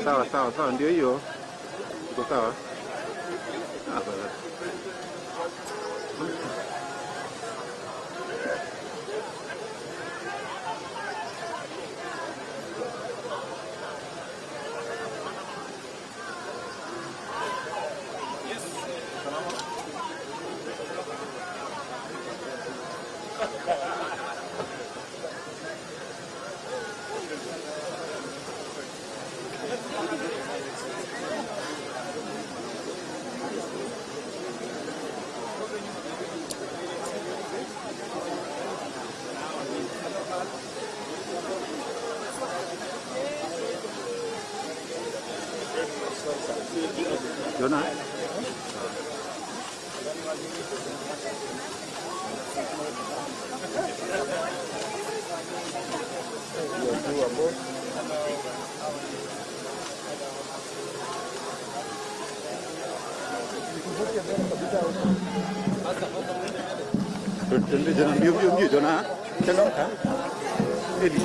Sawa sawa sawa, ndio hiyo. Iko sawa. Bala. Jona. Jangan biu-biu Jona. Jangan kan? Ini.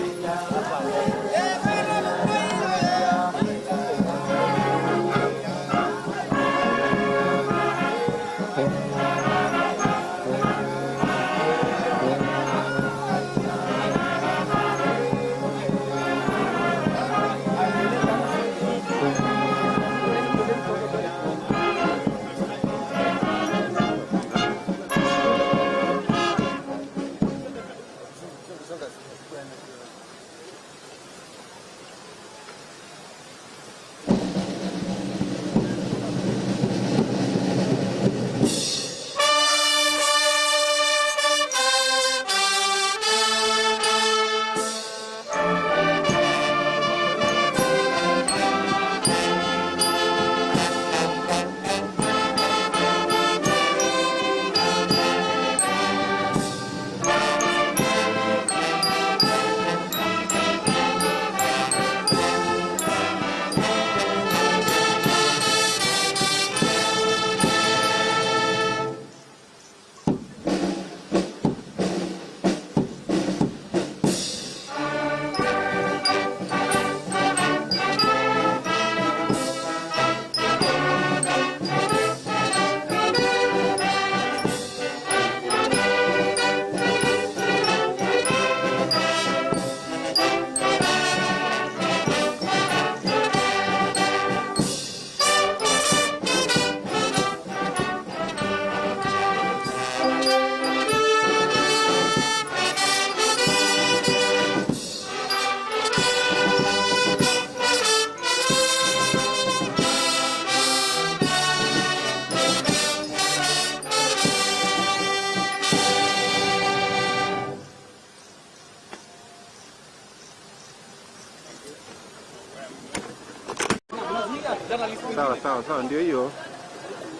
Sawa sawa sawa, ndio hiyo.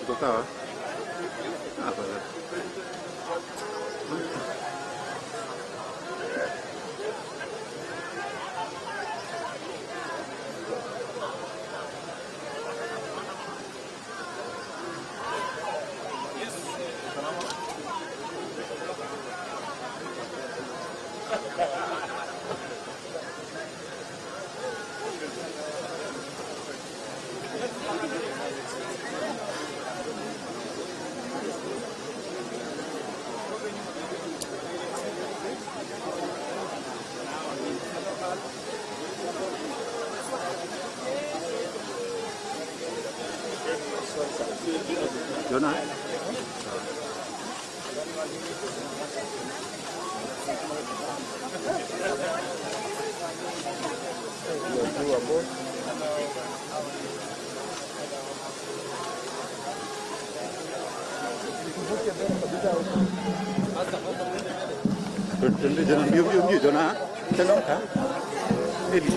Iko sawa. Bala. Jona. Jangan biu-biu Jona. Jangan kan? Ini.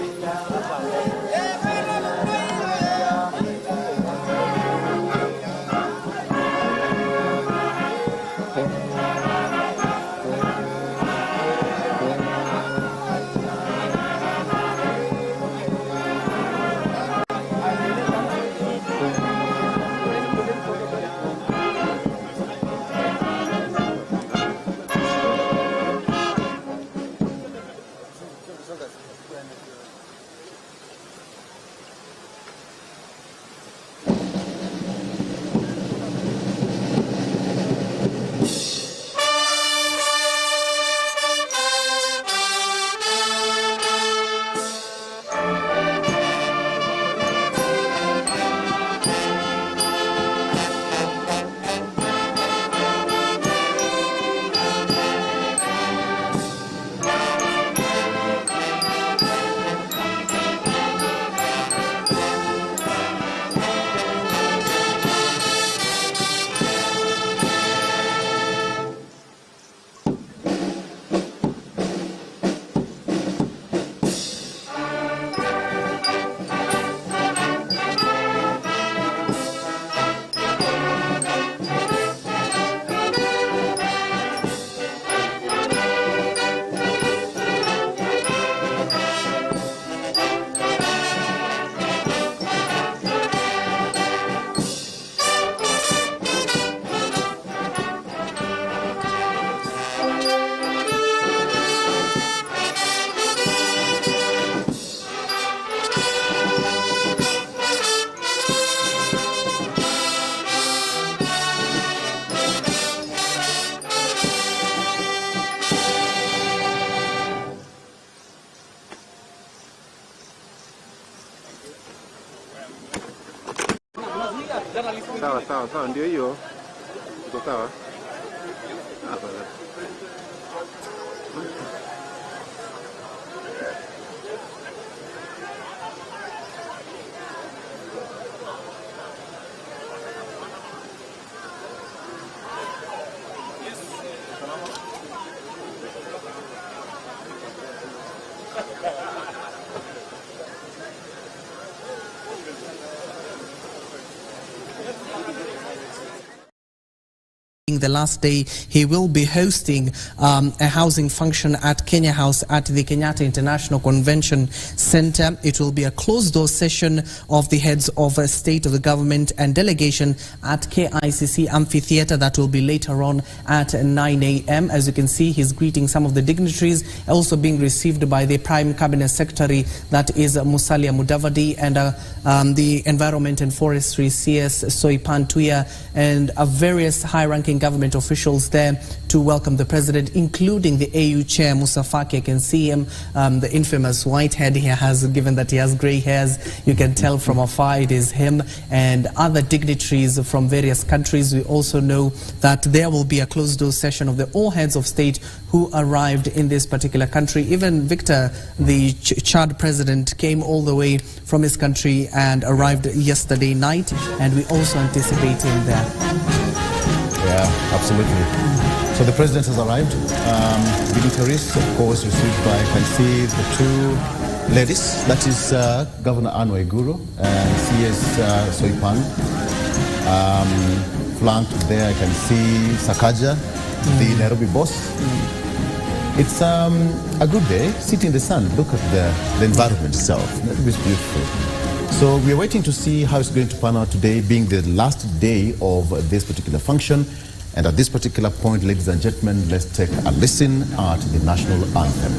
Sawa, ndio hiyo. Iko sawa? Bala. The last day, he will be hosting a housing function at Kenya House at the Kenyatta International Convention Center. It will be a closed-door session of the heads of state of the government and delegation at KICC Amphitheatre. That will be later on at 9 a.m. As you can see, he's greeting some of the dignitaries, also being received by the Prime Cabinet Secretary, that is Musalia Mudavadi, and the Environment and Forestry CS Soipan Tuya, and various high-ranking government officials there to welcome the president, including the AU chair Musa Faki. I can see him, the infamous white head he has, given that he has grey hairs. You can tell from afar it is him, and other dignitaries from various countries. We also know that there will be a closed-door session of all heads of state who arrived in this particular country. Even Victor, the Chad president, came all the way from his country and arrived yesterday night, and we also anticipate him there. Yeah, absolutely. So the president has arrived. Dignitaries, of course, received by, I can see the two ladies. That is Governor Anne Waiguru and CS Soipan. Flanked there, I can see Sakaja, the Nairobi boss. It's a good day. Sit in the sun. Look at the environment itself. That is beautiful. So we are waiting to see how it's going to pan out today, being the last day of this particular function. And at this particular point, ladies and gentlemen, let's take a listen at the national anthem.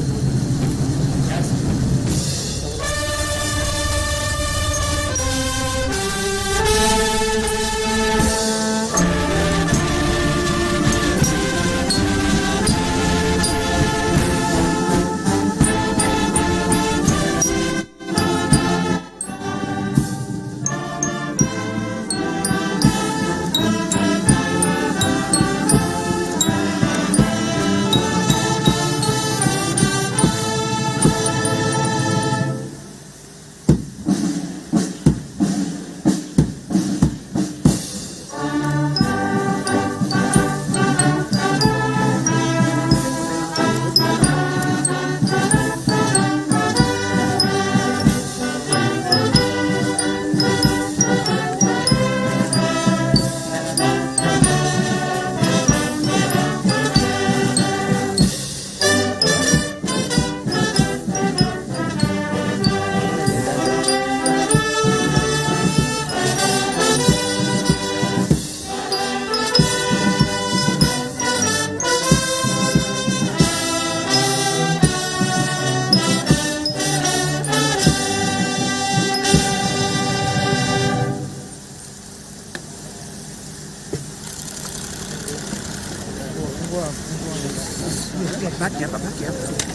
Baki hapa.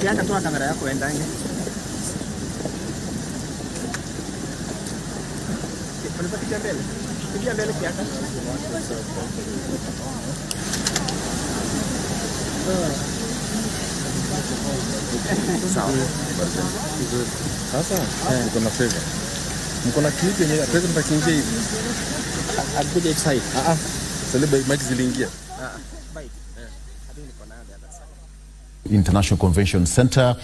Kianza toa kamera yako endani. Unapita mbele. Pigia mbele kiaka. Sawa. Sasa mko na favor. Mko na clip yenyewe president akiingia hivi. Akuja excited. Celebrate match ziliingia. International Convention Center.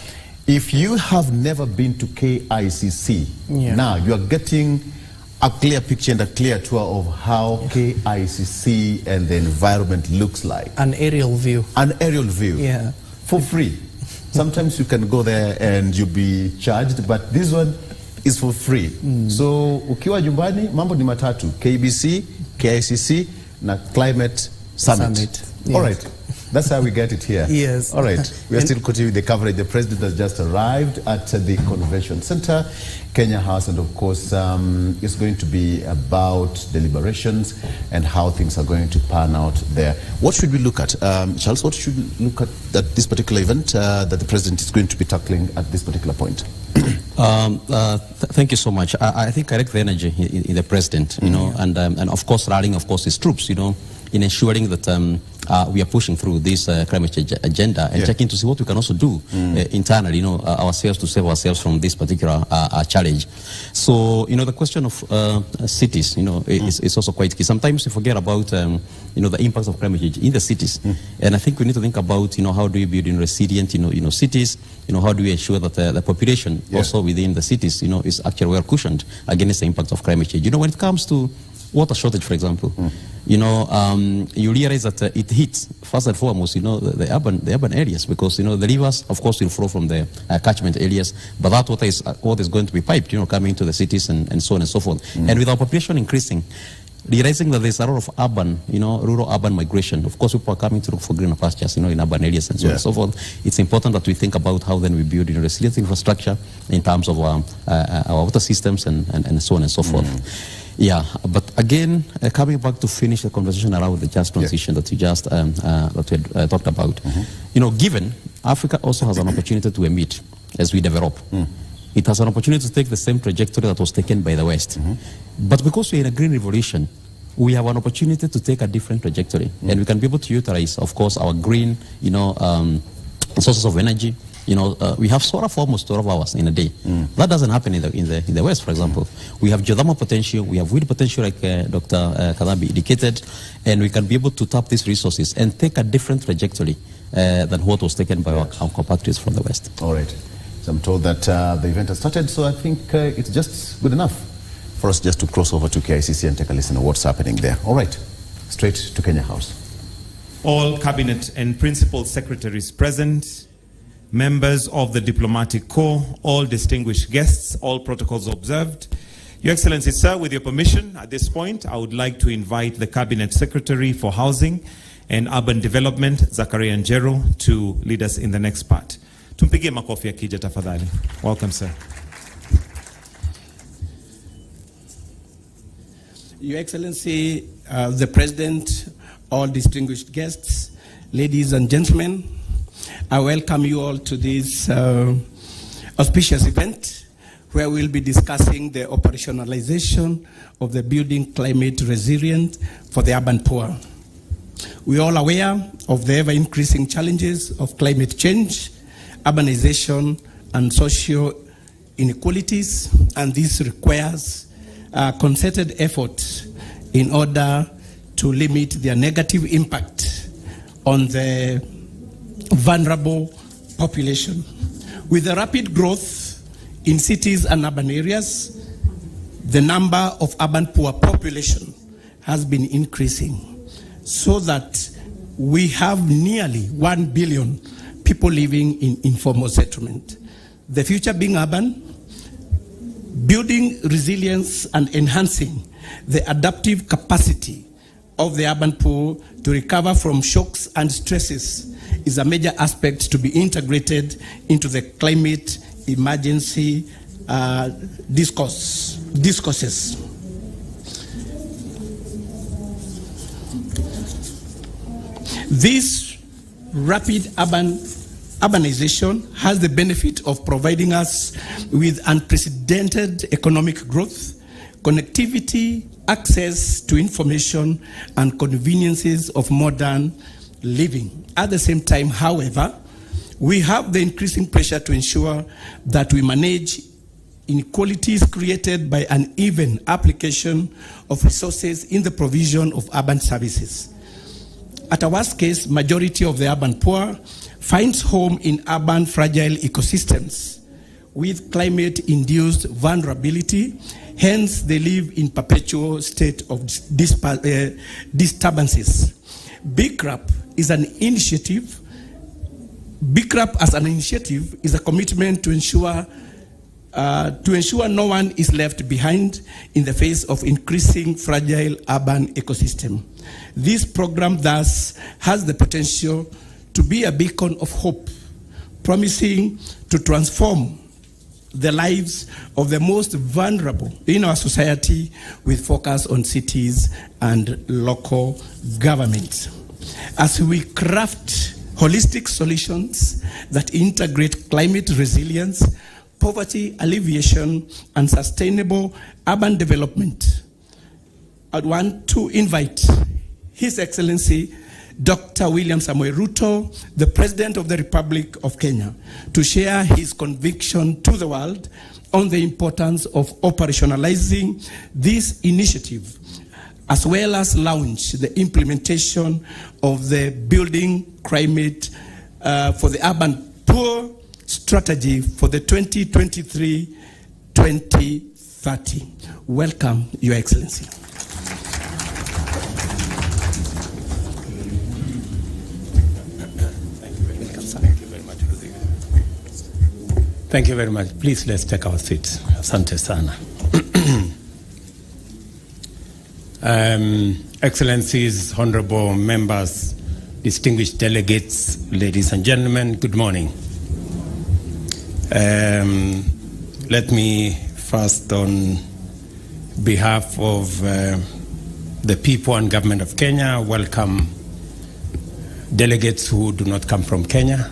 If you have never been to KICC, now you are getting a clear picture and a clear tour of how KICC and the environment looks like. An aerial view. An aerial view. Yeah. For free. Sometimes you can go there and you'll be charged, but this one is for free. So, ukiwa nyumbani, mambo ni matatu. KBC, KICC, na Climate Summit. Yes. All right. That's how we get it here. Yes. All right. We are still continuing the coverage. The president has just arrived at the convention center, Kenya House, and of course, it's going to be about deliberations and how things are going to pan out there. What should we look at? Charles, what should we look at this particular event that the president is going to be tackling at this particular point? Thank you so much. I think I like the energy in the president, you know, and of course rallying, of course, his troops, you know, in ensuring that we are pushing through this climate change agenda and checking to see what we can also do internally, you know, ourselves to save ourselves from this particular challenge. So, you know, the question of cities, you know, is also quite key. Sometimes we forget about, you know, the impacts of climate change in the cities. And I think we need to think about, you know, how do we build in resilient, you know, cities, you know, how do we ensure that the population also within the cities, you know, is actually well cushioned against the impact of climate change. You know, when it comes to water shortage, for example, you know, you realize that it hits first and foremost, you know, the urban areas, because, you know, the rivers, of course, will flow from the catchment areas, but that water is what is going to be piped, you know, coming into the cities and so on and so forth. And with our population increasing, realizing that there's a lot of urban, you know, rural-urban migration. Of course, people are coming to look for greener pastures, you know, in urban areas and so on and so forth. It's important that we think about how then we build, you know, resilient infrastructure in terms of our water systems and so on and so forth. Yeah, but again, coming back to finish the conversation around the just transition that you just talked about, you know, given Africa also has an opportunity to emit as we develop. It has an opportunity to take the same trajectory that was taken by the West. But because we're in a green revolution, we have an opportunity to take a different trajectory. And we can be able to utilize, of course, our green, you know, sources of energy. You know, we have solar for almost 12 hours in a day. That doesn't happen in the West, for example. We have geothermal potential, we have wind potential, like Dr. Kadambi indicated, and we can be able to tap these resources and take a different trajectory than what was taken by our compatriots from the West. All right. So I'm told that the event has started, so I think it's just good enough for us just to cross over to KICC and take a listen to what's happening there. All right. Straight to Kenya House. All cabinet and principal secretaries present, members of the diplomatic corps, all distinguished guests, all protocols observed. Your Excellency, sir, with your permission, at this point, I would like to invite the Cabinet Secretary for Housing and Urban Development, Zakaria Njero, to lead us in the next part. Tumpigie makofi akija tafadhali. Welcome, sir. Your Excellency, the President, all distinguished guests, ladies and gentlemen, I welcome you all to this auspicious event where we'll be discussing the operationalization of the building climate resilient for the urban poor. We're all aware of the ever-increasing challenges of climate change, urbanization, and social inequalities, and this requires concerted effort in order to limit their negative impact on the vulnerable population. With the rapid growth in cities and urban areas, the number of urban poor population has been increasing, so that we have nearly 1 billion people living in informal settlement. The future being urban, building resilience and enhancing the adaptive capacity of the urban poor to recover from shocks and stresses is a major aspect to be integrated into the climate emergency discourses. This rapid urbanization has the benefit of providing us with unprecedented economic growth, connectivity, access to information, and conveniences of modern living. At the same time, however, we have the increasing pressure to ensure that we manage inequalities created by uneven application of resources in the provision of urban services. At a worst case, majority of the urban poor finds home in urban fragile ecosystems with climate-induced vulnerability. Hence, they live in perpetual state of disturbances. BCRAP is an initiative. BCRAP as an initiative is a commitment to ensure no one is left behind in the face of increasing fragile urban ecosystem. This program thus has the potential to be a beacon of hope, promising to transform the lives of the most vulnerable in our society with focus on cities and local governments. As we craft holistic solutions that integrate climate resilience, poverty alleviation, and sustainable urban development. I want to invite His Excellency Dr. William Samoei Ruto, the President of the Republic of Kenya, to share his conviction to the world on the importance of operationalizing this initiative, as well as launch the implementation of the Building Climate for the Urban Poor strategy for the 2023-2030. Welcome, Your Excellency. Thank you very much. Please, let's take our seats. Asante sana. Excellencies, honorable members, distinguished delegates, ladies and gentlemen, good morning. Let me first, on behalf of the people and government of Kenya, welcome delegates who do not come from Kenya.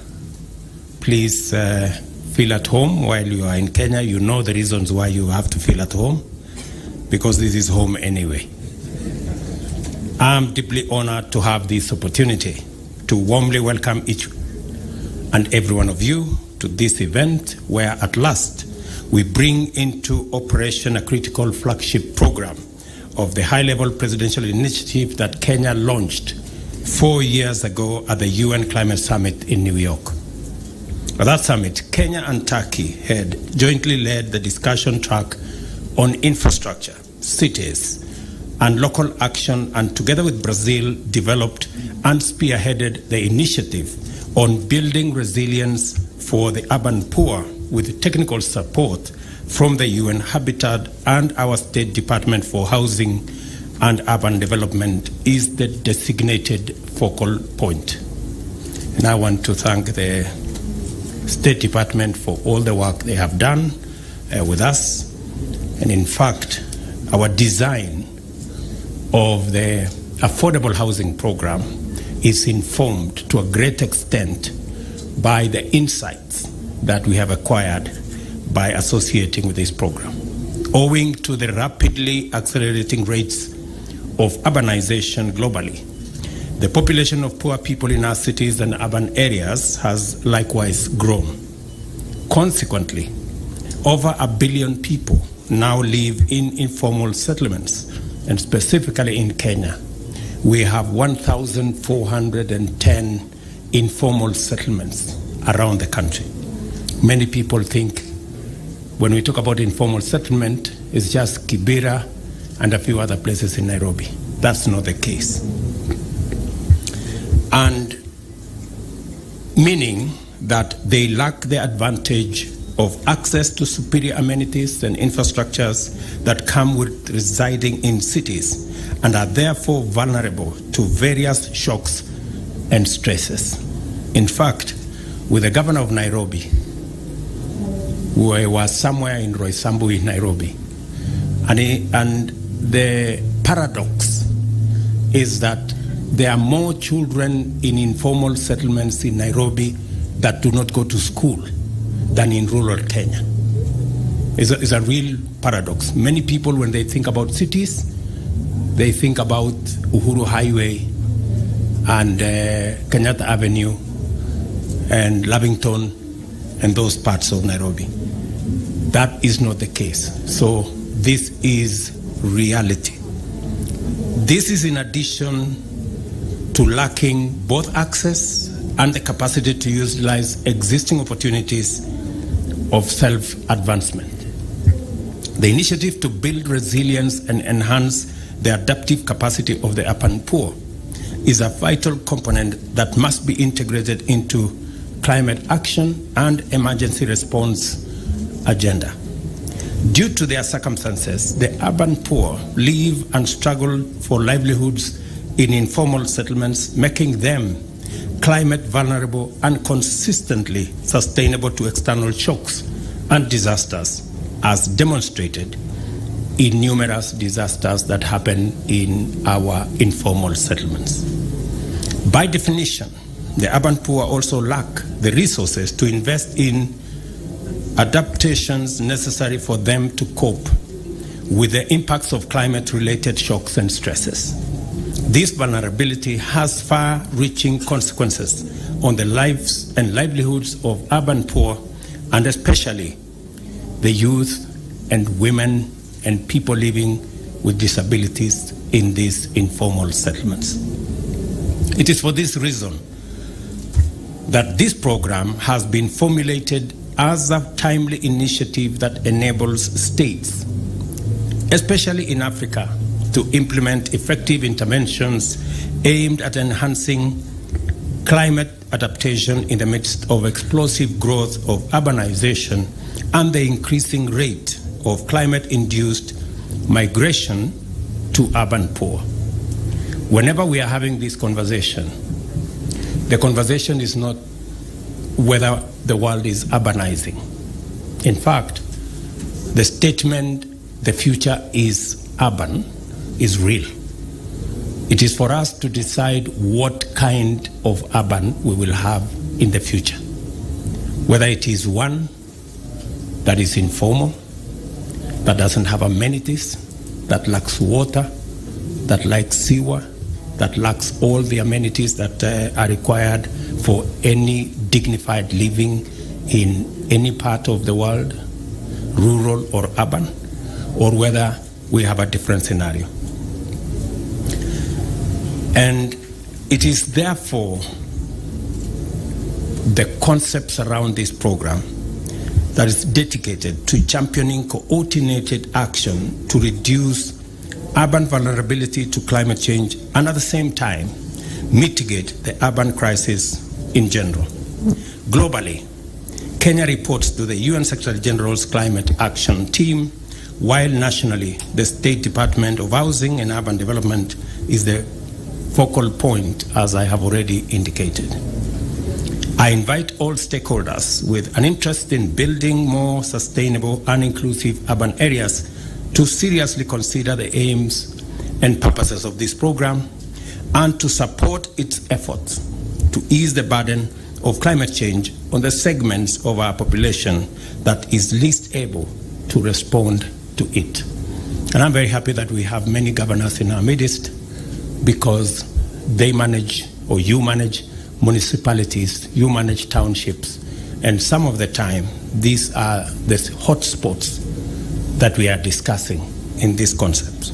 Please feel at home while you are in Kenya. You know the reasons why you have to feel at home, because this is home anyway. I'm deeply honored to have this opportunity to warmly welcome each and every one of you to this event where at last we bring into operation a critical flagship program of the high-level presidential initiative that Kenya launched 4 years ago at the UN Climate Summit in New York. At that summit, Kenya and Turkey had jointly led the discussion track on infrastructure, cities, and local action, and together with Brazil, developed and spearheaded the initiative on building resilience for the urban poor with technical support from the UN Habitat and our State Department for Housing and Urban Development is the designated focal point. And I want to thank the State Department for all the work they have done with us. And in fact, our design of the affordable housing program is informed to a great extent by the insights that we have acquired by associating with this program. Owing to the rapidly accelerating rates of urbanization globally, the population of poor people in our cities and urban areas has likewise grown. Consequently, over 1 billion people now live in informal settlements, and specifically in Kenya, we have 1,410 informal settlements around the country. Many people think when we talk about informal settlement, it's just Kibera and a few other places in Nairobi. That's not the case. And meaning that they lack the advantage of access to superior amenities and infrastructures that come with residing in cities and are therefore vulnerable to various shocks and stresses. In fact, with the governor of Nairobi, we were somewhere in Roysambu in Nairobi, and the paradox is that there are more children in informal settlements in Nairobi that do not go to school than in rural Kenya. It's a real paradox. Many people, when they think about cities, they think about Uhuru Highway and Kenyatta Avenue and Lavington and those parts of Nairobi. That is not the case. So this is reality. This is in addition to lacking both access and the capacity to utilize existing opportunities of self-advancement. The initiative to build resilience and enhance the adaptive capacity of the urban poor is a vital component that must be integrated into climate action and emergency response agenda. Due to their circumstances, the urban poor live and struggle for livelihoods in informal settlements, making them climate vulnerable and consistently sustainable to external shocks and disasters, as demonstrated in numerous disasters that happen in our informal settlements. By definition, the urban poor also lack the resources to invest in adaptations necessary for them to cope with the impacts of climate-related shocks and stresses. This vulnerability has far-reaching consequences on the lives and livelihoods of urban poor, and especially the youth and women and people living with disabilities in these informal settlements. It is for this reason that this program has been formulated as a timely initiative that enables states, especially in Africa, to implement effective interventions aimed at enhancing climate adaptation in the midst of explosive growth of urbanization and the increasing rate of climate-induced migration to urban poor. Whenever we are having this conversation, the conversation is not whether the world is urbanizing. In fact, the statement, the future is urban, is real. It is for us to decide what kind of urban we will have in the future. Whether it is one that is informal, that doesn't have amenities, that lacks water, that lacks sewer, that lacks all the amenities that are required for any dignified living in any part of the world, rural or urban, or whether we have a different scenario. And it is therefore the concepts around this program that is dedicated to championing coordinated action to reduce urban vulnerability to climate change and at the same time mitigate the urban crisis in general. Globally, Kenya reports to the UN Secretary General's Climate Action Team, while nationally the State Department of Housing and Urban Development is the focal point, as I have already indicated. I invite all stakeholders with an interest in building more sustainable and inclusive urban areas to seriously consider the aims and purposes of this program and to support its efforts to ease the burden of climate change on the segments of our population that is least able to respond to it. And I'm very happy that we have many governors in our midst because they manage, or you manage, municipalities, you manage townships, and some of the time these are the hotspots that we are discussing in these concepts.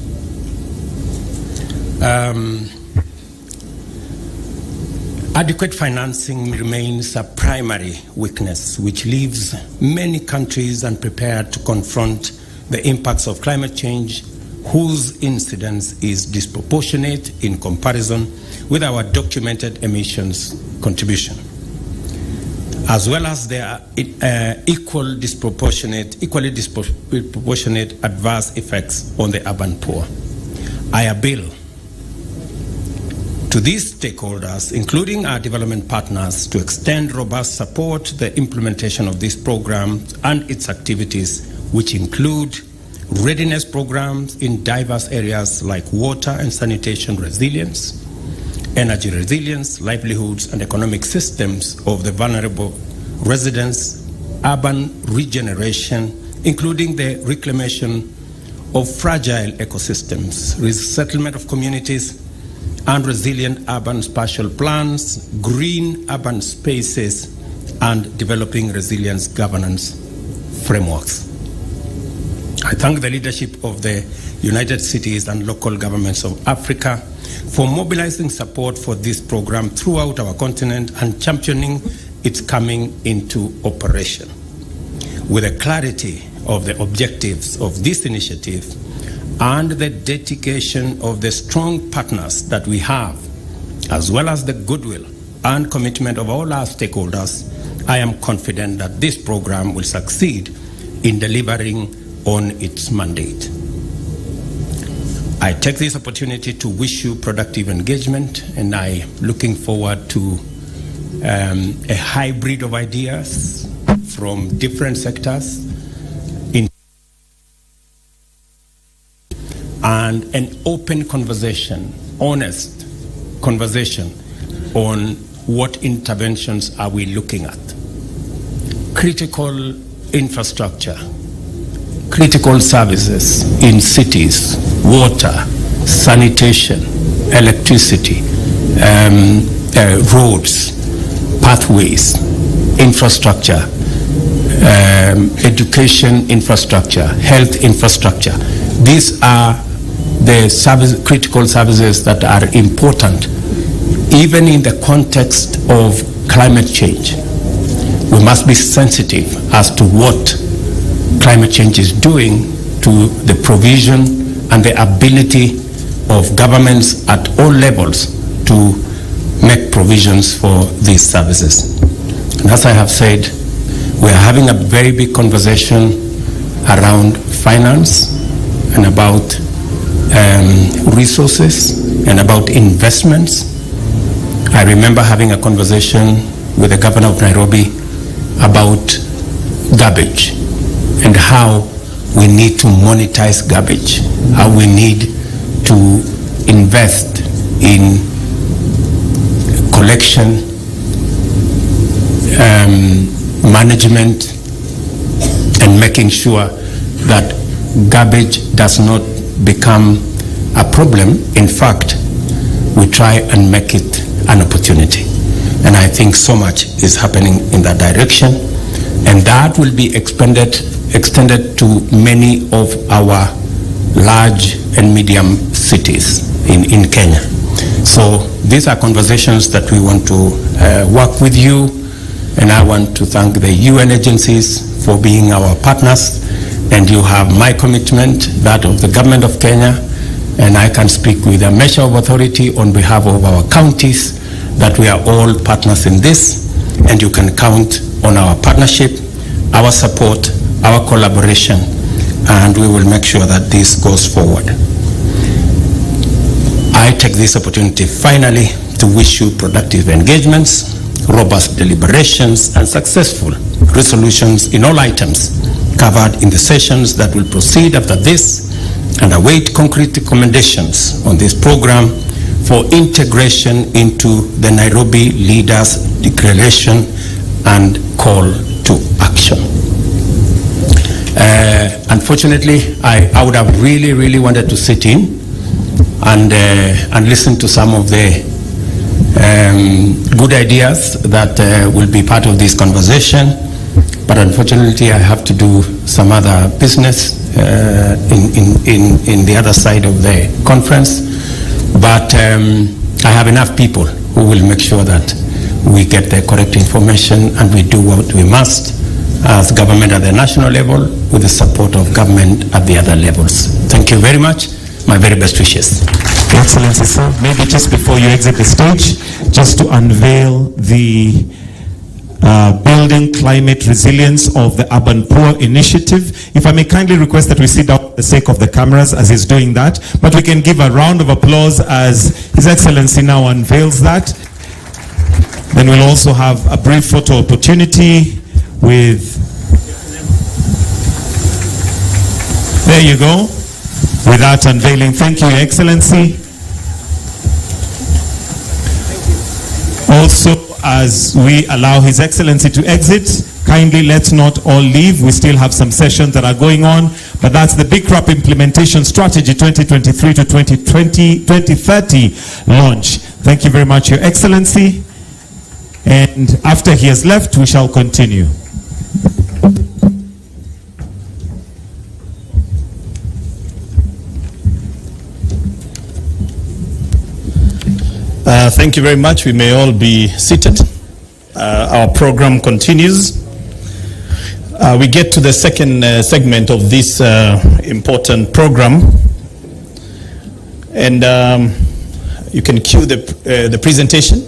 Adequate financing remains a primary weakness which leaves many countries unprepared to confront the impacts of climate change, whose incidence is disproportionate in comparison with our documented emissions contribution, as well as their equally disproportionate adverse effects on the urban poor. I appeal to these stakeholders, including our development partners, to extend robust support to the implementation of this program and its activities, which include readiness programs in diverse areas like water and sanitation resilience, energy resilience, livelihoods and economic systems of the vulnerable residents, urban regeneration, including the reclamation of fragile ecosystems, resettlement of communities, and resilient urban spatial plans, green urban spaces, and developing resilience governance frameworks. I thank the leadership of the United Cities and local governments of Africa for mobilizing support for this program throughout our continent and championing its coming into operation. With the clarity of the objectives of this initiative and the dedication of the strong partners that we have, as well as the goodwill and commitment of all our stakeholders, I am confident that this program will succeed in delivering on its mandate. I take this opportunity to wish you productive engagement, and I'm looking forward to a hybrid of ideas from different sectors and an open conversation, honest conversation on what interventions are we looking at. Critical infrastructure, critical services in cities, water, sanitation, electricity, roads, pathways, infrastructure, education infrastructure, health infrastructure. These are the critical services that are important, even in the context of climate change. We must be sensitive as to what climate change is doing to the provision and the ability of governments at all levels to make provisions for these services. And as I have said, we are having a very big conversation around finance and about resources and about investments. I remember having a conversation with the governor of Nairobi about garbage and how we need to monetize garbage, how we need to invest in collection, management, and making sure that garbage does not become a problem. In fact, we try and make it an opportunity. And I think so much is happening in that direction. And that will be extended to many of our large and medium cities in Kenya. So these are conversations that we want to work with you. And I want to thank the UN agencies for being our partners. And you have my commitment, that of the government of Kenya, and I can speak with a measure of authority on behalf of our counties that we are all partners in this, and you can count on our partnership, our support, our collaboration, and we will make sure that this goes forward. I take this opportunity finally to wish you productive engagements, robust deliberations, and successful resolutions in all items covered in the sessions that will proceed after this, and await concrete recommendations on this program for integration into the Nairobi Leaders Declaration and Call to Action. Unfortunately, I would have really wanted to sit in and listen to some of the good ideas that will be part of this conversation. But unfortunately, I have to do some other business in the other side of the conference. But I have enough people who will make sure that we get the correct information and we do what we must as government at the national level with the support of government at the other levels. Thank you very much. My very best wishes. Excellency, sir, maybe just before you exit the stage, just to unveil the Building Climate Resilience of the Urban Poor Initiative. If I may kindly request that we sit down for the sake of the cameras as he's doing that, but we can give a round of applause as His Excellency now unveils that. Then we'll also have a brief photo opportunity with, there you go, with that unveiling. Thank you, Your Excellency. Also, as we allow His Excellency to exit, kindly let's not all leave. We still have some sessions that are going on, but that's the Big Crop Implementation Strategy 2023 to 2030 launch. Thank you very much, Your Excellency. And after he has left, we shall continue. Thank you very much. We may all be seated. Our program continues. We get to the second segment of this important program. And you can cue the presentation.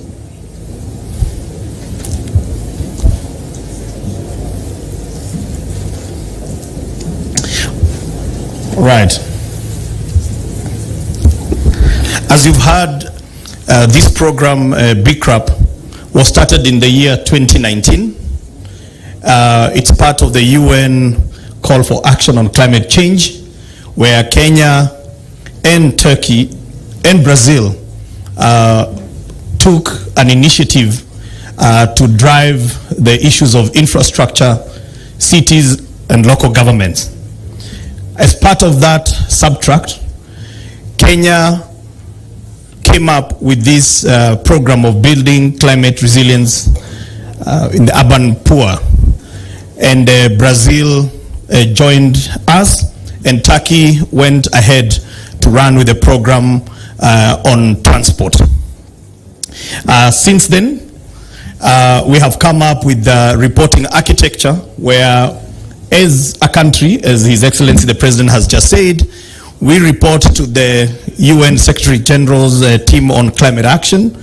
Right. As you've heard, this program, Big Crop, was started in the year 2019. It's part of the UN Call for Action on Climate Change, where Kenya and Turkey and Brazil took an initiative to drive the issues of infrastructure, cities and local governments. As part of that subtract, Kenya came up with this program of building climate resilience in the urban poor. And Brazil joined us, and Turkey went ahead to run with a program on transport. Since then, we have come up with the reporting architecture where, as a country, as His Excellency the President has just said, we report to the UN Secretary General's team on climate action,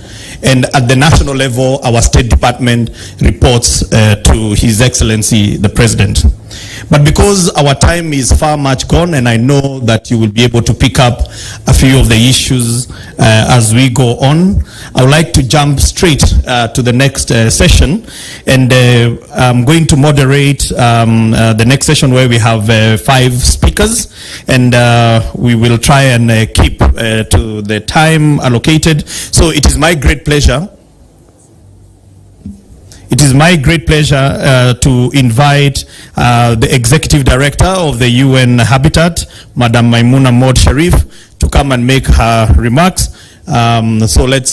and at the national level, our State Department reports to His Excellency the President. But because our time is far much gone, and I know that you will be able to pick up a few of the issues as we go on, I would like to jump straight to the next session, and I'm going to moderate the next session where we have 5 speakers, and we will try and keep to the time allocated. So it is my great pleasure to invite the Executive Director of the UN Habitat, Madam Maimuna Maud Sharif, to come and make her remarks. So let's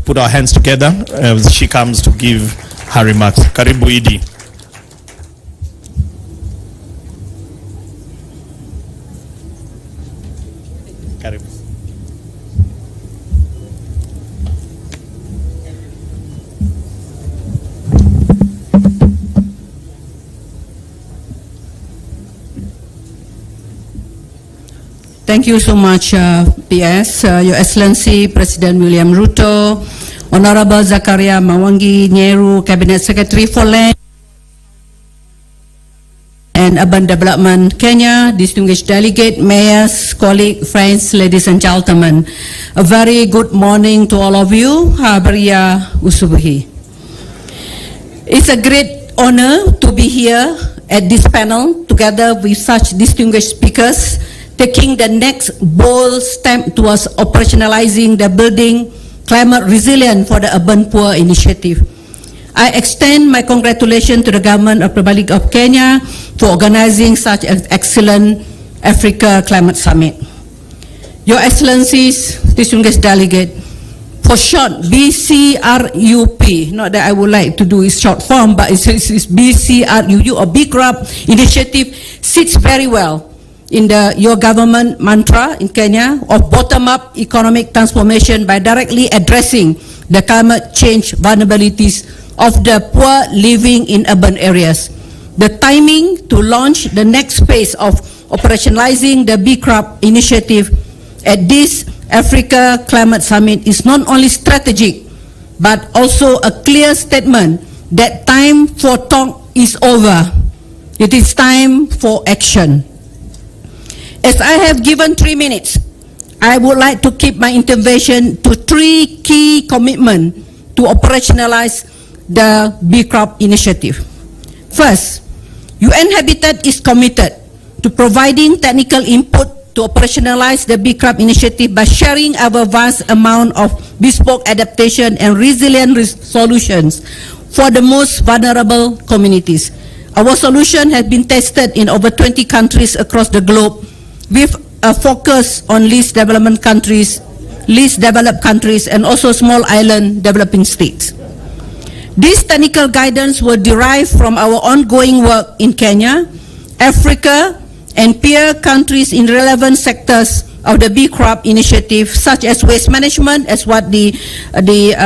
put our hands together as she comes to give her remarks. Karibu Idi. Karibu. Thank you so much, PS, Your Excellency President William Ruto, Honorable Zakaria Mwangi Nyeru, Cabinet Secretary for Land and Urban Development Kenya, distinguished delegate, mayors, colleagues, friends, ladies and gentlemen. A very good morning to all of you. Habariya usubuhi. It's a great honor to be here at this panel together with such distinguished speakers, taking the next bold step towards operationalizing the Building Climate Resilient for the Urban Poor initiative. I extend my congratulations to the government of the Republic of Kenya for organizing such an excellent Africa Climate Summit. Your Excellencies, distinguished delegate, for short, BCRUP, not that I would like to do its short form, but it's BCRUU, or BCRUP initiative, sits very well in your government mantra in Kenya of bottom-up economic transformation by directly addressing the climate change vulnerabilities of the poor living in urban areas. The timing to launch the next phase of operationalizing the BCRUP initiative at this Africa Climate Summit is not only strategic, but also a clear statement that time for talk is over. It is time for action. As I have given 3 minutes, I would like to keep my intervention to 3 key commitments to operationalize the BCRUP initiative. First, UN Habitat is committed to providing technical input to operationalize the BCRUP initiative by sharing our vast amount of bespoke adaptation and resilient solutions for the most vulnerable communities. Our solution has been tested in over 20 countries across the globe, with a focus on least developed countries, and also small island developing states. This technical guidance will derive from our ongoing work in Kenya, Africa, and peer countries in relevant sectors of the BCRUP initiative, such as waste management, as what the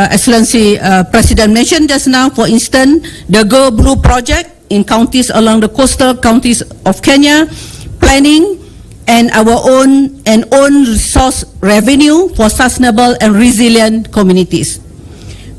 Excellency President mentioned just now. For instance, the Go Blue project in counties along the coastal counties of Kenya, planning, and our own resource revenue for sustainable and resilient communities.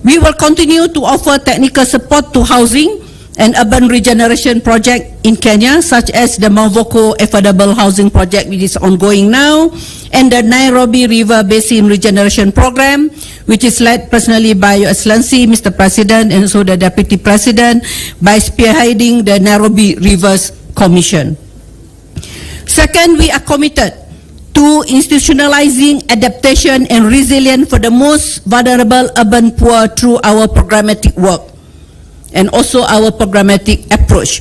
We will continue to offer technical support to housing and urban regeneration project in Kenya, such as the Mavoko Affordable Housing Project, which is ongoing now, and the Nairobi River Basin Regeneration Program, which is led personally by Your Excellency, Mr. President, and also the Deputy President, by spearheading the Nairobi Rivers Commission. Second, we are committed to institutionalizing adaptation and resilience for the most vulnerable urban poor through our programmatic work and also our programmatic approach.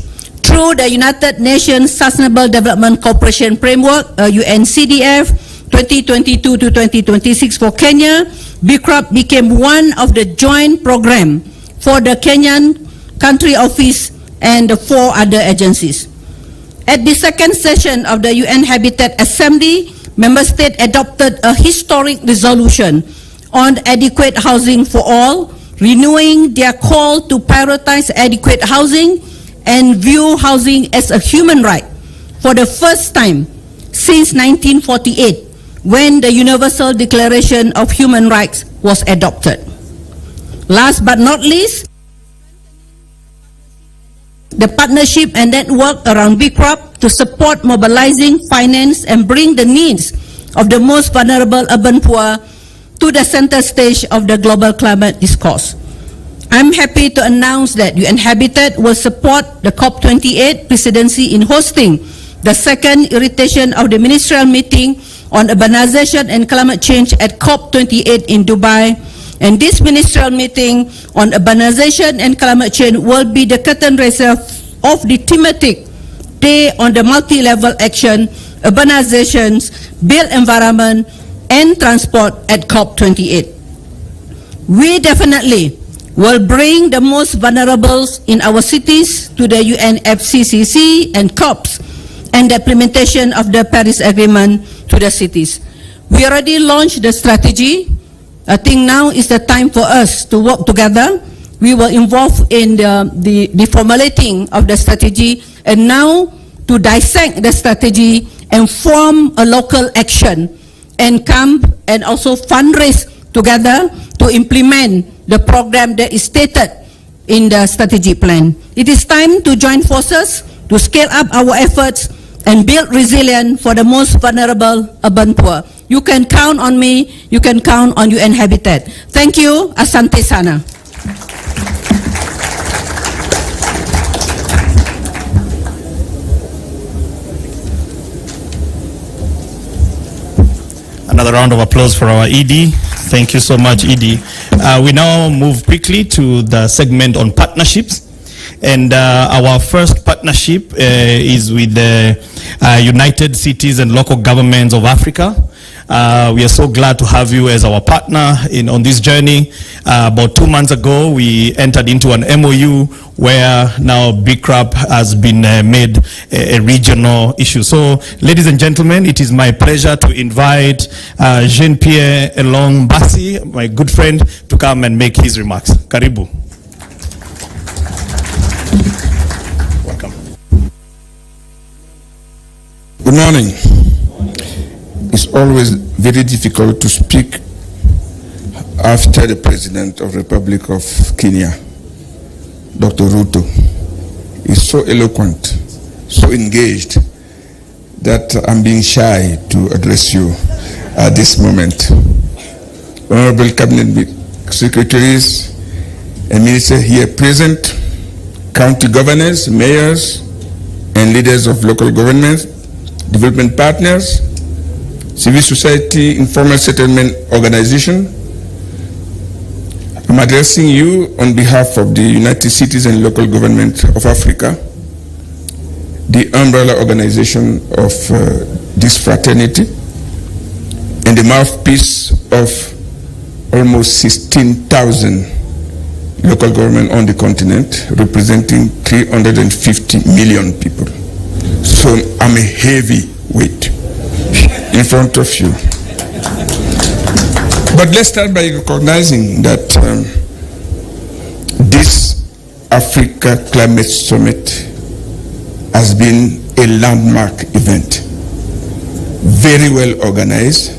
Through the United Nations Sustainable Development Cooperation Framework, UNCDF, 2022 to 2026 for Kenya, BCRAP became one of the joint program for the Kenyan country office and the 4 other agencies. At the second session of the UN Habitat Assembly, Member States adopted a historic resolution on adequate housing for all, renewing their call to prioritize adequate housing and view housing as a human right for the first time since 1948, when the Universal Declaration of Human Rights was adopted. Last but not least, the partnership and network around BCRAP to support mobilizing, finance, and bring the needs of the most vulnerable urban poor to the center stage of the global climate discourse. I'm happy to announce that UN Habitat will support the COP28 presidency in hosting the second iteration of the ministerial meeting on urbanization and climate change at COP28 in Dubai. And this ministerial meeting on urbanization and climate change will be the curtain raiser of the thematic day on the multi-level action, urbanizations, built environment, and transport at COP28. We definitely will bring the most vulnerable in our cities to the UNFCCC and COPs and the implementation of the Paris Agreement to the cities. We already launched the strategy. I think now is the time for us to work together. We were involved in the formulating of the strategy, and now to dissect the strategy and form a local action and come and also fundraise together to implement the program that is stated in the strategy plan. It is time to join forces to scale up our efforts and build resilience for the most vulnerable urban poor. You can count on me, you can count on UN Habitat. Thank you, asante sana. Another round of applause for our ED. Thank you so much, ED. We now move quickly to the segment on partnerships. And our first partnership is with the United Cities and Local Governments of Africa. We are so glad to have you as our partner on this journey. About 2 months ago, we entered into an MOU where now BCRAP has been made a regional issue. So, ladies and gentlemen, it is my pleasure to invite Jean-Pierre Elong Bassi, my good friend, to come and make his remarks. Karibu. Welcome. Good morning. It's always very difficult to speak after the President of the Republic of Kenya, Dr. Ruto. He's so eloquent, so engaged, that I'm being shy to address you at this moment. Honorable Cabinet Secretaries and Ministers here present, county governors, mayors, and leaders of local governments, development partners, civil society, informal settlement organization. I'm addressing you on behalf of the United Cities and Local Government of Africa, the umbrella organization of this fraternity, and the mouthpiece of almost 16,000 local government on the continent, representing 350 million people. So I'm a heavy weight in front of you. But let's start by recognizing that this Africa Climate Summit has been a landmark event, very well organized,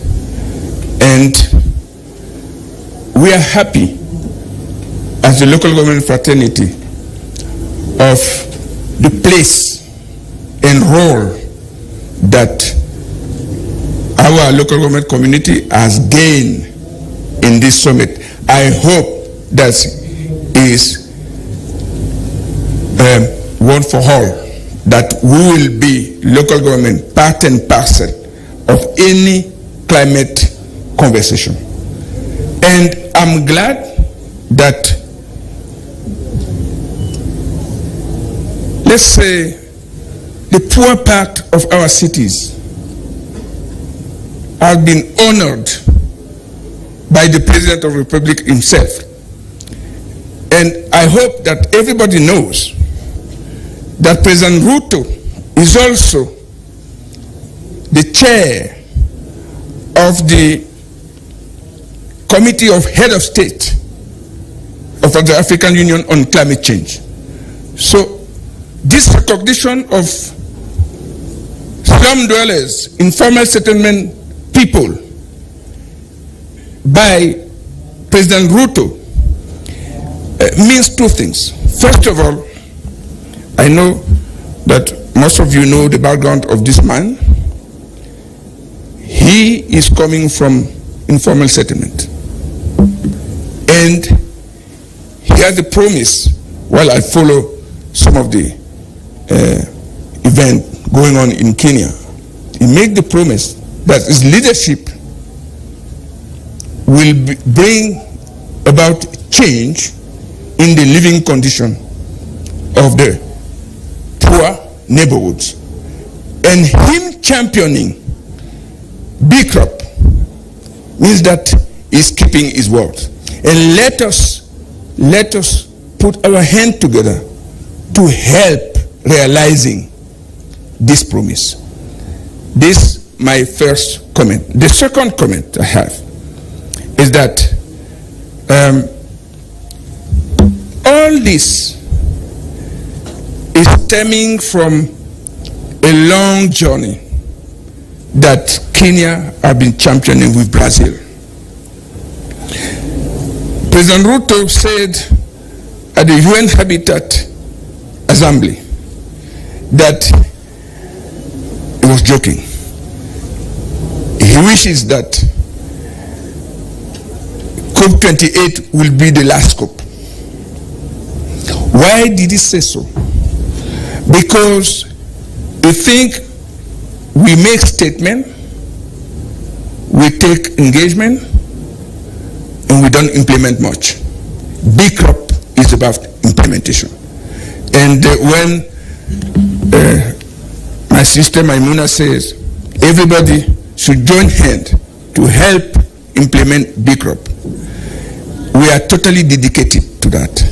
and we are happy as the local government fraternity of the place and role that our local government community has gained in this summit. I hope that is one for all, that we will be local government part and parcel of any climate conversation. And I'm glad that, let's say, the poor part of our cities has been honored by the President of the Republic himself. And I hope that everybody knows that President Ruto is also the chair of the Committee of Head of State of the African Union on Climate Change. So this recognition of slum dwellers, informal settlement people by President Ruto means two things. First of all, I know that most of you know the background of this man. He is coming from informal settlement. And he has a promise, while I follow some of the event going on in Kenya. He made the promise that his leadership will bring about change in the living condition of the poor neighborhoods. And him championing B crop means that he's keeping his word. And let us put our hand together to help realizing this promise. This is my first comment. The second comment I have is that all this is stemming from a long journey that Kenya have been championing with Brazil. President Ruto said at the UN Habitat Assembly that he was joking. He wishes that COP28 will be the last COP. Why did he say so? Because I think we make statement, we take engagement, and we don't implement much. B crop is about implementation. And when my sister Maimuna says everybody should join hand to help implement B crop, we are totally dedicated to that.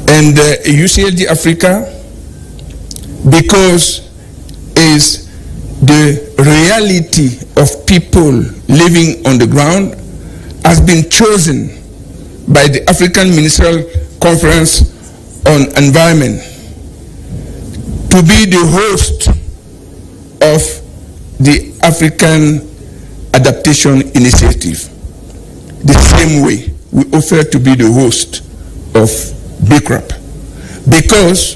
And UCLG Africa, because is the reality of people living on the ground, has been chosen by the African Ministerial Conference on Environment to be the host of the African Adaptation Initiative. The same way we offer to be the host of B crop, because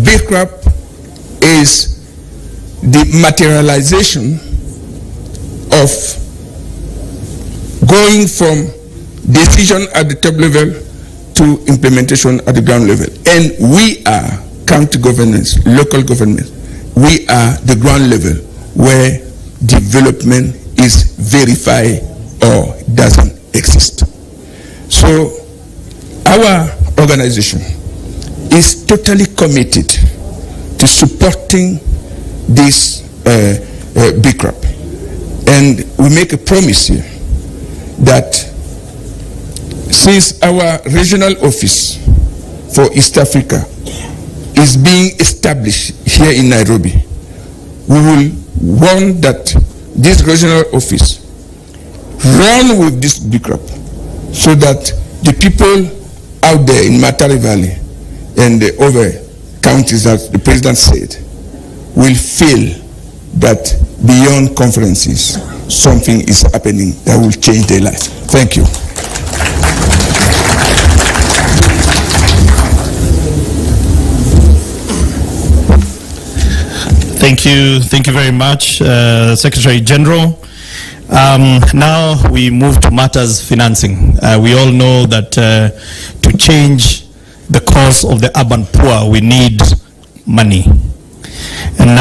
B crop is the materialization of going from decision at the top level to implementation at the ground level. And we are county governments, local governments. We are the ground level where development is verified or doesn't exist. So our organization is totally committed to supporting this B crop. And we make a promise here that since our regional office for East Africa is being established here in Nairobi, we will want that this regional office run with this B crop so that the people out there in Matari Valley and the other counties, as the president said, will feel that beyond conferences, something is happening that will change their life. Thank you. Thank you very much, Secretary General. Now we move to matters financing. We all know that to change the course of the urban poor, we need money. And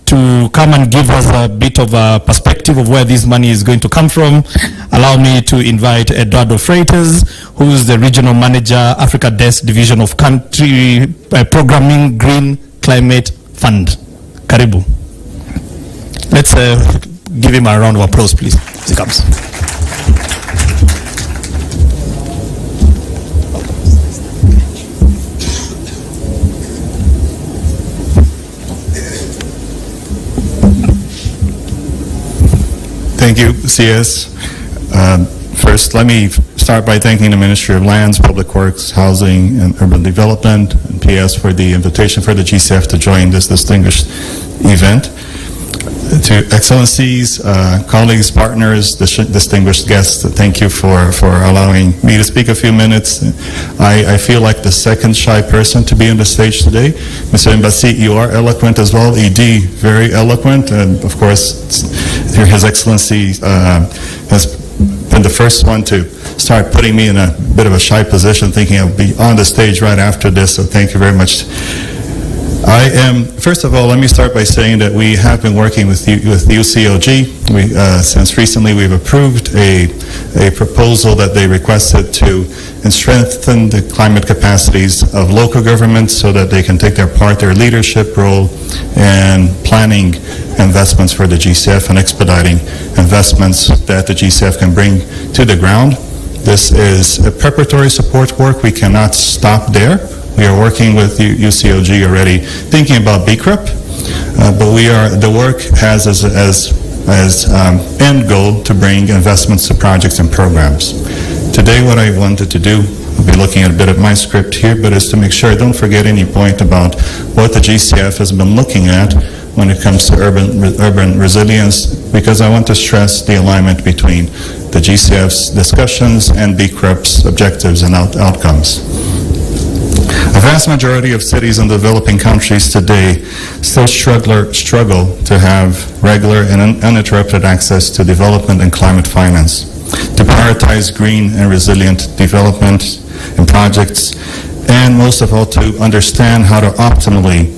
to come and give us a bit of a perspective of where this money is going to come from, allow me to invite Eduardo Freitas, who is the Regional Manager, Africa Desk Division of Country Programming Green Climate Fund. Karibu. Let's give him a round of applause, please, as he comes. Thank you, CS. First, let me start by thanking the Ministry of Lands, Public Works, Housing, and Urban Development, and PS for the invitation for the GCF to join this distinguished event. To Excellencies, colleagues, partners, distinguished guests, thank you for allowing me to speak a few minutes. I feel like the second shy person to be on the stage today. Mr. Embassy, you are eloquent as well. ED, very eloquent. And of course, His Excellency has been the first one to start putting me in a bit of a shy position, thinking I'll be on the stage right after this. So thank you very much. First of all, let me start by saying that we have been working with UCOG. Since recently we've approved a proposal that they requested to strengthen the climate capacities of local governments so that they can take their leadership role in planning investments for the GCF and expediting investments that the GCF can bring to the ground. This is a preparatory support work. We cannot stop there. We are working with UCOG already, thinking about BCREP, but the work has as end goal to bring investments to projects and programs. Today, what I wanted to do, I'll be looking at a bit of my script here, but is to make sure I don't forget any point about what the GCF has been looking at when it comes to urban resilience, because I want to stress the alignment between the GCF's discussions and BCREP's objectives and outcomes. A vast majority of cities in developing countries today still struggle to have regular and uninterrupted access to development and climate finance, to prioritize green and resilient development and projects, and most of all, to understand how to optimally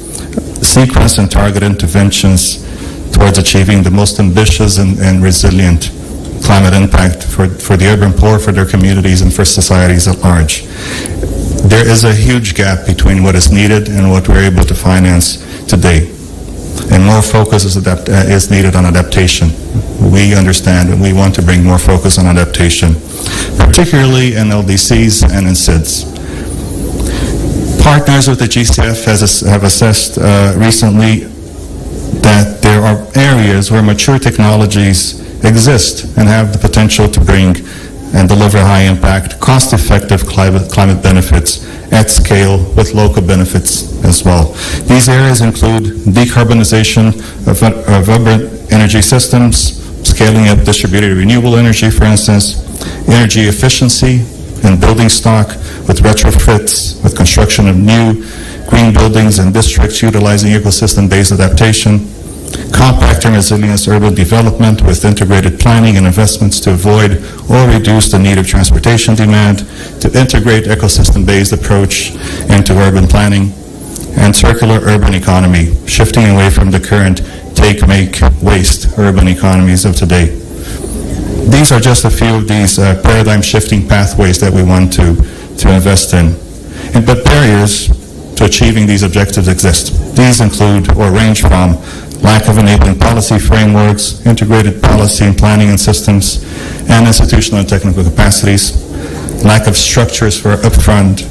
sequence and target interventions towards achieving the most ambitious and resilient climate impact for the urban poor, for their communities, and for societies at large. There is a huge gap between what is needed and what we're able to finance today. And more focus is needed on adaptation. We understand and we want to bring more focus on adaptation, particularly in LDCs and in SIDS. Partners with the GCF have assessed recently that there are areas where mature technologies exist and have the potential to bring and deliver high-impact, cost-effective climate benefits at scale with local benefits as well. These areas include decarbonization of urban energy systems, scaling up distributed renewable energy, for instance, energy efficiency in building stock with retrofits, with construction of new green buildings and districts utilizing ecosystem-based adaptation, compact and resilient urban development with integrated planning and investments to avoid or reduce the need of transportation demand, to integrate ecosystem-based approach into urban planning, and circular urban economy, shifting away from the current take, make, waste urban economies of today. These are just a few of these paradigm-shifting pathways that we want to invest in. But barriers to achieving these objectives exist. These include or range from lack of enabling policy frameworks, integrated policy and planning and systems, and institutional and technical capacities, lack of structures for upfront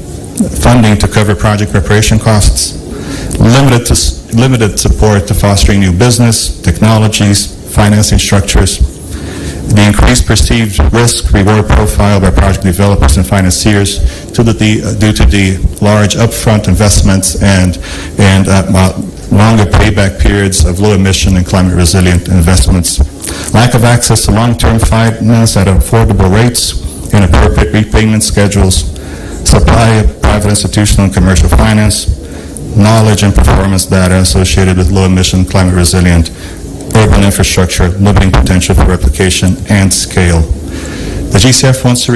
funding to cover project preparation costs, limited support to fostering new business, technologies, financing structures, the increased perceived risk-reward profile by project developers and financiers due to the large upfront investments and longer payback periods of low emission and climate resilient investments, lack of access to long-term finance at affordable rates and appropriate repayment schedules, supply of private institutional and commercial finance, knowledge and performance data associated with low emission climate resilient urban infrastructure, limiting potential for replication and scale. The GCF wants to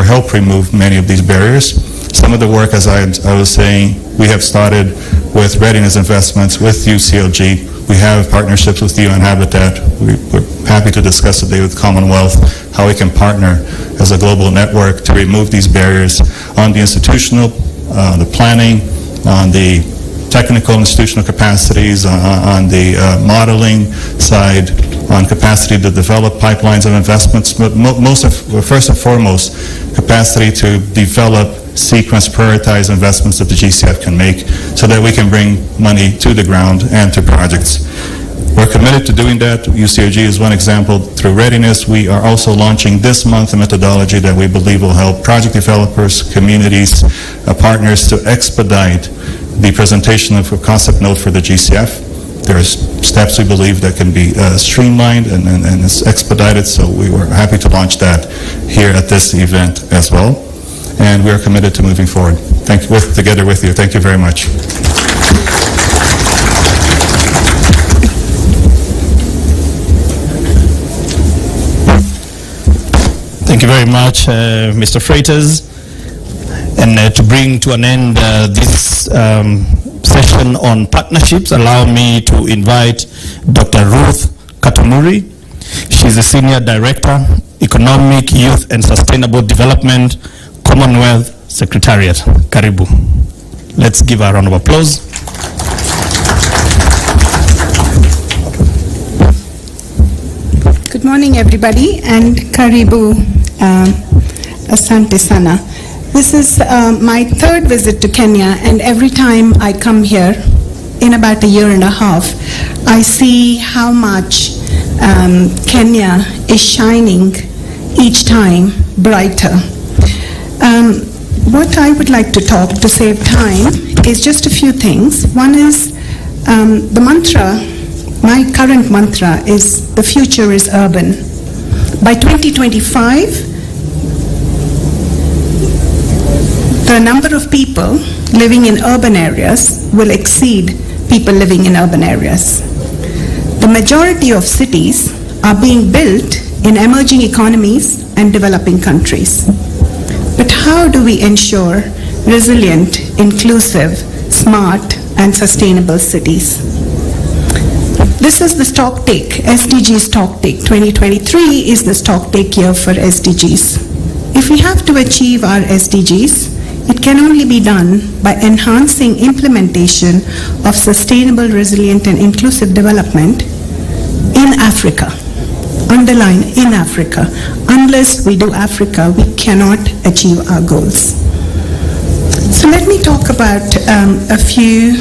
help remove many of these barriers. Some of the work, as I was saying, we have started with readiness investments with UCOG We have partnerships with UN Habitat. We're happy to discuss today with Commonwealth how we can partner as a global network to remove these barriers on the institutional, the planning, on the technical institutional capacities, on the modeling side, on capacity to develop pipelines of investments, but first and foremost, capacity to develop, sequence, prioritize investments that the GCF can make so that we can bring money to the ground and to projects. We're committed to doing that. UCOG is one example. Through readiness, we are also launching this month a methodology that we believe will help project developers, communities, partners to expedite the presentation of a concept note for the GCF. There are steps we believe that can be streamlined and it's expedited, so we were happy to launch that here at this event as well. And we are committed to moving forward. Thank you, together with you. Thank you very much. Thank you very much, Mr. Freitas. And to bring to an end this session on partnerships, allow me to invite Dr. Ruth Katamuri. She's a Senior Director, Economic, Youth and Sustainable Development, Commonwealth Secretariat. Karibu. Let's give her a round of applause. Good morning, everybody, and karibu, asante sana. This is my third visit to Kenya, and every time I come here, in about a year and a half, I see how much Kenya is shining each time brighter. What I would like to talk to save time is just a few things. One is the mantra, my current mantra is the future is urban. By 2025, the number of people living in urban areas will exceed people living in urban areas. The majority of cities are being built in emerging economies and developing countries. But how do we ensure resilient, inclusive, smart, and sustainable cities? This is the stock take, SDG stock take. 2023 is the stock take year for SDGs. If we have to achieve our SDGs, it can only be done by enhancing implementation of sustainable, resilient, and inclusive development in Africa. Underline, in Africa. Unless we do Africa, we cannot achieve our goals. So let me talk about a few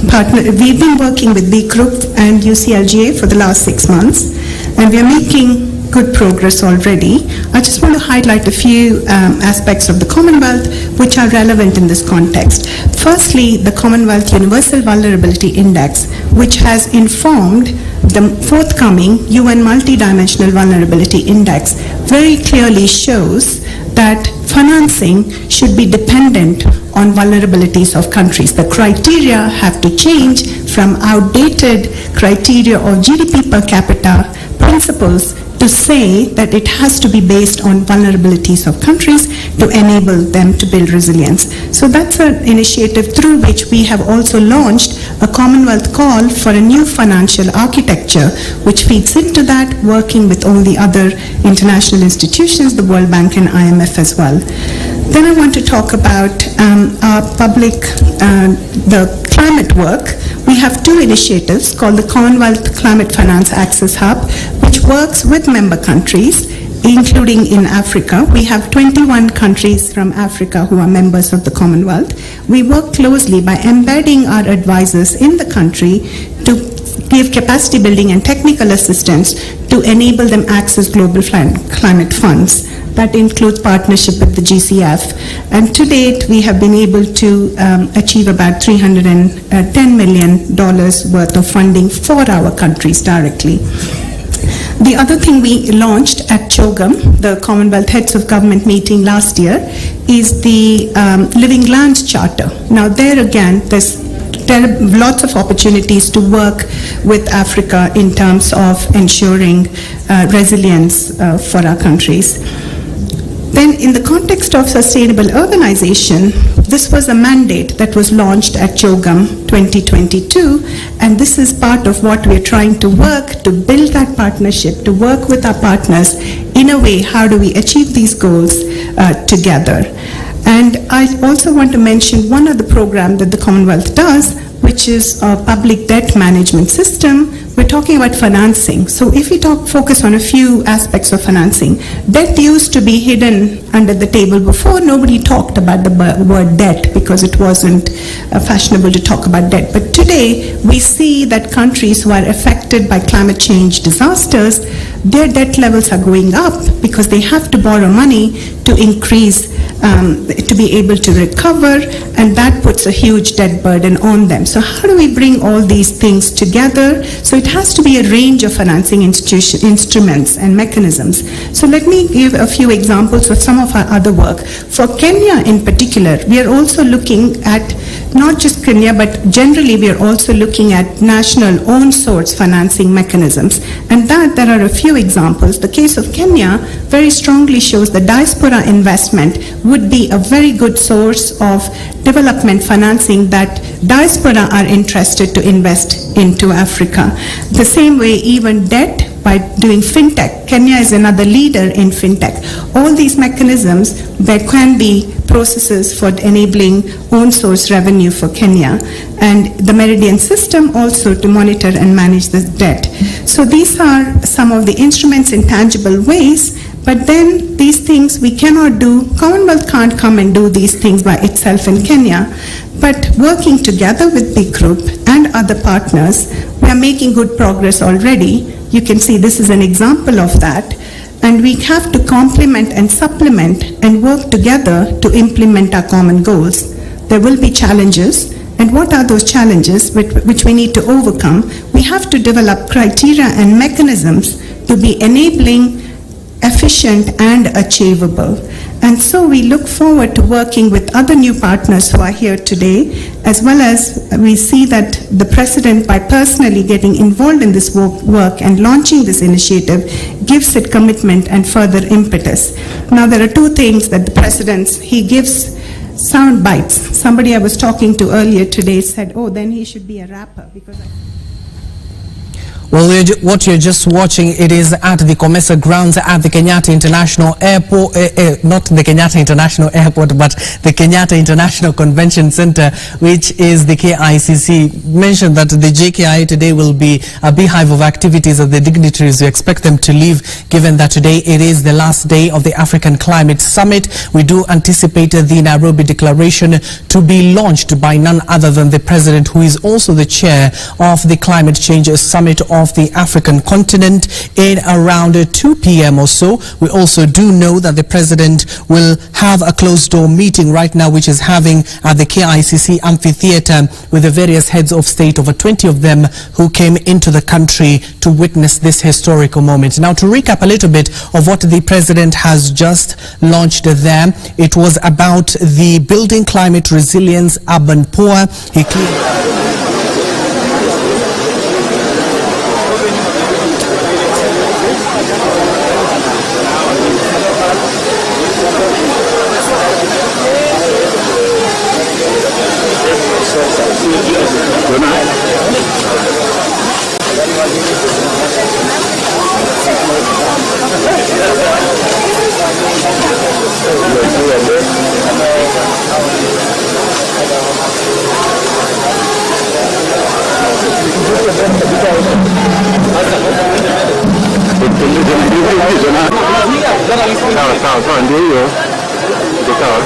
partners. We've been working with B Group and UCLGA for the last 6 months, and we are making good progress already. I just want to highlight a few aspects of the Commonwealth which are relevant in this context. Firstly, the Commonwealth Universal Vulnerability Index, which has informed the forthcoming UN Multidimensional Vulnerability Index, very clearly shows that financing should be dependent on vulnerabilities of countries. The criteria have to change from outdated criteria of GDP per capita principles to say that it has to be based on vulnerabilities of countries to enable them to build resilience. So that's an initiative through which we have also launched a Commonwealth call for a new financial architecture, which feeds into that, working with all the other international institutions, the World Bank and IMF as well. Then I want to talk about our public, the climate work. We have two initiatives called the Commonwealth Climate Finance Access Hub, which works with member countries, including in Africa. We have 21 countries from Africa who are members of the Commonwealth. We work closely by embedding our advisors in the country to give capacity building and technical assistance to enable them access global climate funds. That includes partnership with the GCF. And to date, we have been able to achieve about $310 million worth of funding for our countries directly. The other thing we launched at CHOGM, the Commonwealth Heads of Government meeting last year, is the Living Lands Charter. Now there again, there are lots of opportunities to work with Africa in terms of ensuring resilience for our countries. Then in the context of sustainable urbanization, this was a mandate that was launched at CHOGM 2022, and this is part of what we're trying to work to build that partnership, to work with our partners in a way, how do we achieve these goals together. And I also want to mention one other program that the Commonwealth does, which is a public debt management system. We're talking about financing. So if we focus on a few aspects of financing, debt used to be hidden under the table before. Nobody talked about the word debt because it wasn't fashionable to talk about debt. But today, we see that countries who are affected by climate change disasters, their debt levels are going up because they have to borrow money to increase, to be able to recover, and that puts a huge debt burden on them. So how do we bring all these things together? So it has to be a range of financing instruments and mechanisms. So let me give a few examples of some of our other work. For Kenya in particular, we are also looking at not just Kenya, but generally we are also looking at national own source financing mechanisms. And that there are a few examples. The case of Kenya very strongly shows the diaspora investment would be a very good source of development financing that diaspora are interested to invest into Africa. The same way, even debt by doing fintech. Kenya is another leader in fintech. All these mechanisms, there can be processes for enabling own source revenue for Kenya, and the Meridian system also to monitor and manage this debt. So these are some of the instruments in tangible ways, but then these things we cannot do. Commonwealth can't come and do these things by itself in Kenya, but working together with the group and other partners, we are making good progress already. You can see this is an example of that. And we have to complement and supplement and work together to implement our common goals. There will be challenges. And what are those challenges which we need to overcome? We have to develop criteria and mechanisms to be enabling, efficient, and achievable. And so we look forward to working with other new partners who are here today, as well as we see that the President, by personally getting involved in this work and launching this initiative, gives it commitment and further impetus. Now there are two things that the President, he gives sound bites. Somebody I was talking to earlier today said, oh, then he should be a rapper, because Well, what you're just watching, it is at the Comesa grounds at the Kenyatta International Airport, not the Kenyatta International Airport, but the Kenyatta International Convention Center, which is the KICC. Mentioned that the JKI today will be a beehive of activities of the dignitaries. We expect them to leave, given that today it is the last day of the African Climate Summit. We do anticipate the Nairobi Declaration to be launched by none other than the President, who is also the chair of the Climate Change Summit of the African continent, in around 2 p.m. or so. We also do know that the President will have a closed-door meeting right now, which is having at the KICC amphitheater with the various heads of state, over 20 of them who came into the country to witness this historical moment. Now, to recap a little bit of what the President has just launched there, it was about the Building Climate Resilience Urban Poor. He Sawa, ndio hiyo. Sawa.